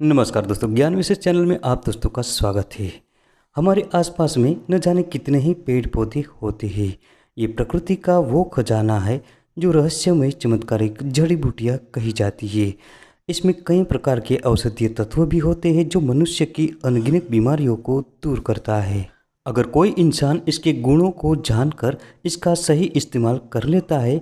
नमस्कार दोस्तों, ज्ञान विशेष चैनल में आप दोस्तों का स्वागत है। हमारे आसपास में न जाने कितने ही पेड़ पौधे होते हैं। ये प्रकृति का वो खजाना है जो रहस्यमय चमत्कारिक जड़ी बूटियाँ कही जाती है। इसमें कई प्रकार के औषधीय तत्व भी होते हैं जो मनुष्य की अनगिनत बीमारियों को दूर करता है। अगर कोई इंसान इसके गुणों को जानकर इसका सही इस्तेमाल कर लेता है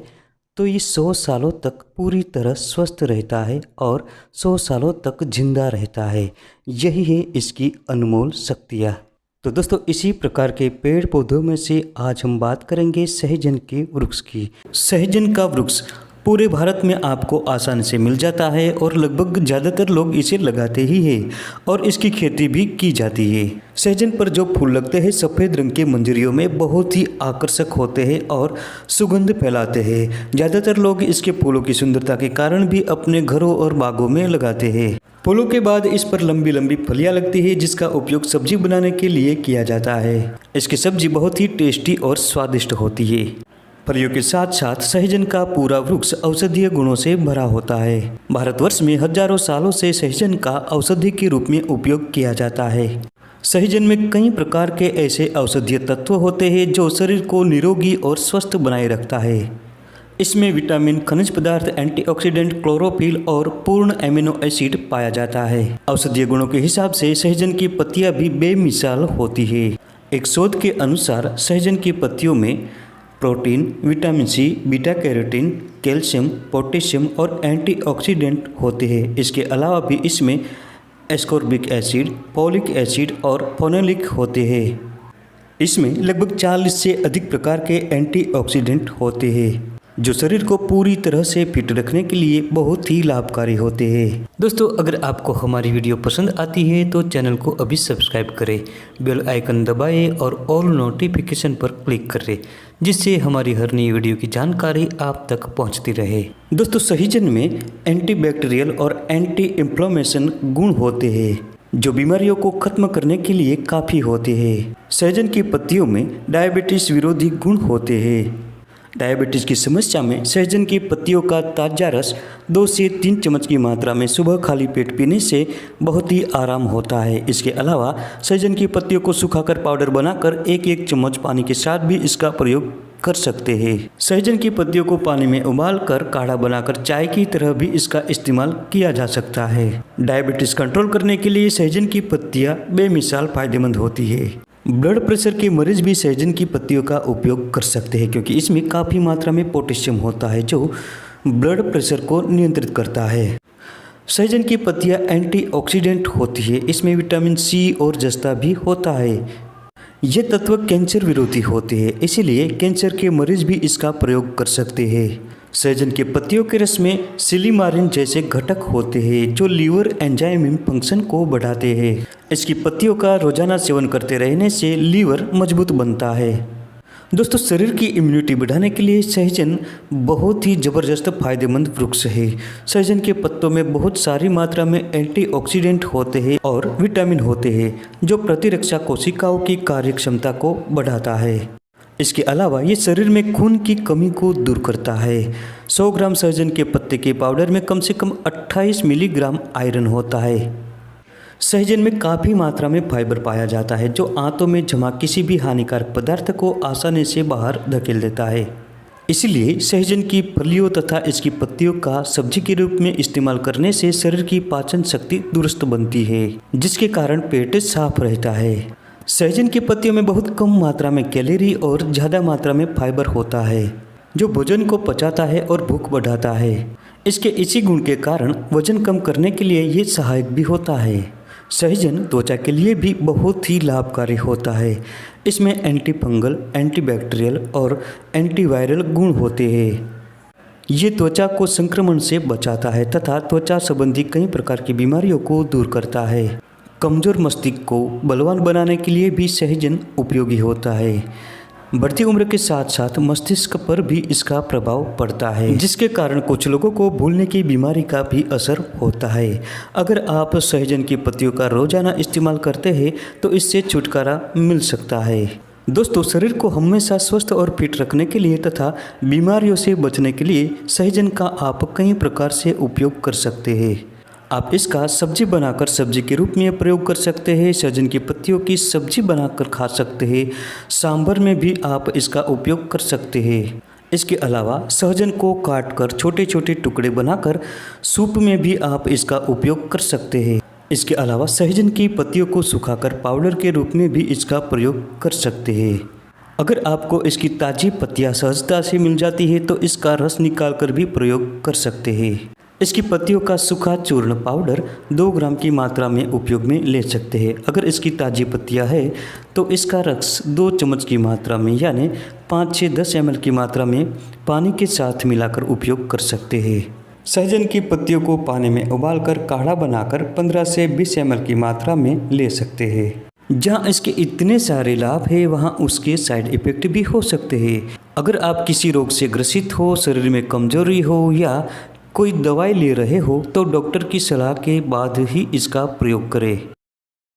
तो ये 100 सालों तक पूरी तरह स्वस्थ रहता है और 100 सालों तक जिंदा रहता है। यही है इसकी अनमोल शक्तियाँ। तो दोस्तों, इसी प्रकार के पेड़ पौधों में से आज हम बात करेंगे सहजन के वृक्ष की। सहजन का वृक्ष पूरे भारत में आपको आसानी से मिल जाता है और लगभग ज़्यादातर लोग इसे लगाते ही हैं और इसकी खेती भी की जाती है। सहजन पर जो फूल लगते हैं सफ़ेद रंग के मंजरियों में बहुत ही आकर्षक होते हैं और सुगंध फैलाते हैं। ज़्यादातर लोग इसके फूलों की सुंदरता के कारण भी अपने घरों और बागों में लगाते हैं। फूलों के बाद इस पर लंबी लंबी फलियां लगती है जिसका उपयोग सब्जी बनाने के लिए किया जाता है। इसकी सब्जी बहुत ही टेस्टी और स्वादिष्ट होती है। फलियों के साथ साथ सहजन का पूरा वृक्ष औषधीय गुणों से भरा होता है। भारतवर्ष में हजारों सालों से सहजन का औषधि के रूप में उपयोग किया जाता है। सहजन में कई प्रकार के ऐसे औषधीय तत्व होते हैं जो शरीर को निरोगी और स्वस्थ बनाए रखता है। इसमें विटामिन, खनिज पदार्थ, एंटीऑक्सीडेंट, क्लोरोफिल और पूर्ण एमिनो एसिड पाया जाता है। औषधीय गुणों के हिसाब से सहजन की पत्तियां भी बेमिसाल होती है। एक शोध के अनुसार सहजन की पत्तियों में protein, vitamin C, beta carotene, calcium, potassium और एंटीऑक्सीडेंट होते हैं। इसके अलावा भी इसमें एस्कॉर्बिक एसिड, फोलिक एसिड और फेनोलिक होते हैं। इसमें लगभग 40 से अधिक प्रकार के एंटीऑक्सीडेंट होते हैं जो शरीर को पूरी तरह से फिट रखने के लिए बहुत ही लाभकारी होते हैं। दोस्तों, अगर आपको हमारी वीडियो पसंद आती है तो चैनल को अभी सब्सक्राइब करें, बेल आइकन दबाएं और ऑल नोटिफिकेशन पर क्लिक करें जिससे हमारी हर नई वीडियो की जानकारी आप तक पहुंचती रहे। दोस्तों, सहजन में एंटीबैक्टीरियल और एंटी इन्फ्लेमेशन गुण होते हैं जो बीमारियों को खत्म करने के लिए काफ़ी होते हैं। सहजन की पत्तियों में डायबिटीज विरोधी गुण होते हैं। डायबिटीज़ की समस्या में सहजन की पत्तियों का ताज़ा रस 2 से 3 चम्मच की मात्रा में सुबह खाली पेट पीने से बहुत ही आराम होता है। इसके अलावा सहजन की पत्तियों को सुखाकर पाउडर बनाकर 1-1 चम्मच पानी के साथ भी इसका प्रयोग कर सकते हैं। सहजन की पत्तियों को पानी में उबालकर काढ़ा बनाकर चाय की तरह भी इसका इस्तेमाल किया जा सकता है। डायबिटीज़ कंट्रोल करने के लिए सहजन की पत्तियाँ बेमिसाल फायदेमंद होती है। ब्लड प्रेशर के मरीज भी सहजन की पत्तियों का उपयोग कर सकते हैं क्योंकि इसमें काफ़ी मात्रा में पोटेशियम होता है जो ब्लड प्रेशर को नियंत्रित करता है। सहजन की पत्तियां एंटीऑक्सीडेंट होती है। इसमें विटामिन सी और जस्ता भी होता है। ये तत्व कैंसर विरोधी होते हैं, इसीलिए कैंसर के मरीज भी इसका प्रयोग कर सकते हैं। सहजन के पत्तियों के रस में सिलीमारिन जैसे घटक होते हैं जो लीवर एंजाइम फंक्शन को बढ़ाते हैं। इसकी पत्तियों का रोजाना सेवन करते रहने से लीवर मजबूत बनता है। दोस्तों, शरीर की इम्यूनिटी बढ़ाने के लिए सहजन बहुत ही ज़बरदस्त फायदेमंद वृक्ष है। सहजन के पत्तों में बहुत सारी मात्रा में एंटीऑक्सीडेंट होते हैं और विटामिन होते हैं जो प्रतिरक्षा कोशिकाओं की कार्यक्षमता को बढ़ाता है। इसके अलावा ये शरीर में खून की कमी को दूर करता है। 100 ग्राम सहजन के पत्ते के पाउडर में कम से कम 28 मिलीग्राम आयरन होता है। सहजन में काफ़ी मात्रा में फाइबर पाया जाता है जो आंतों में जमा किसी भी हानिकारक पदार्थ को आसानी से बाहर धकेल देता है। इसलिए सहजन की फलियों तथा इसकी पत्तियों का सब्जी के रूप में इस्तेमाल करने से शरीर की पाचन शक्ति दुरुस्त बनती है जिसके कारण पेट साफ रहता है। सहजन की पत्तियों में बहुत कम मात्रा में कैलोरी और ज़्यादा मात्रा में फाइबर होता है जो भोजन को पचाता है और भूख बढ़ाता है। इसके इसी गुण के कारण वजन कम करने के लिए ये सहायक भी होता है। सहजन त्वचा के लिए भी बहुत ही लाभकारी होता है। इसमें एंटी फंगल, एंटीबैक्टीरियल और एंटीवायरल गुण होते हैं। ये त्वचा को संक्रमण से बचाता है तथा त्वचा संबंधी कई प्रकार की बीमारियों को दूर करता है। कमज़ोर मस्तिष्क को बलवान बनाने के लिए भी सहजन उपयोगी होता है। बढ़ती उम्र के साथ साथ मस्तिष्क पर भी इसका प्रभाव पड़ता है जिसके कारण कुछ लोगों को भूलने की बीमारी का भी असर होता है। अगर आप सहजन की पत्तियों का रोजाना इस्तेमाल करते हैं तो इससे छुटकारा मिल सकता है। दोस्तों, शरीर को हमेशा स्वस्थ और फिट रखने के लिए तथा बीमारियों से बचने के लिए सहजन का आप कई प्रकार से उपयोग कर सकते हैं। आप इसका सब्जी बनाकर सब्जी के रूप में प्रयोग कर सकते हैं। सहजन की पत्तियों की सब्जी बनाकर खा सकते हैं। सांभर में भी आप इसका उपयोग कर सकते हैं। इसके अलावा सहजन को काटकर छोटे छोटे टुकड़े बनाकर सूप में भी आप इसका उपयोग कर सकते हैं। इसके अलावा सहजन की पत्तियों को सुखाकर पाउडर के रूप में भी इसका प्रयोग कर सकते हैं। अगर आपको इसकी ताज़ी पत्तियां सहजता से मिल जाती है तो इसका रस निकाल कर भी प्रयोग कर सकते हैं। इसकी पत्तियों का सूखा चूर्ण पाउडर 2 ग्राम की मात्रा में उपयोग में ले सकते हैं। अगर इसकी ताज़ी पत्तियां है तो इसका रस 2 चम्मच की मात्रा में यानी 5 से 10 ml की मात्रा में पानी के साथ मिलाकर उपयोग कर सकते हैं। सहजन की पत्तियों को पानी में उबालकर काढ़ा बनाकर 15 से 20 ml की मात्रा में ले सकते हैं। जहाँ इसके इतने सारे लाभ हैं वहाँ उसके साइड इफ़ेक्ट भी हो सकते हैं। अगर आप किसी रोग से ग्रसित हो, शरीर में कमजोरी हो या कोई दवाई ले रहे हो तो डॉक्टर की सलाह के बाद ही इसका प्रयोग करें।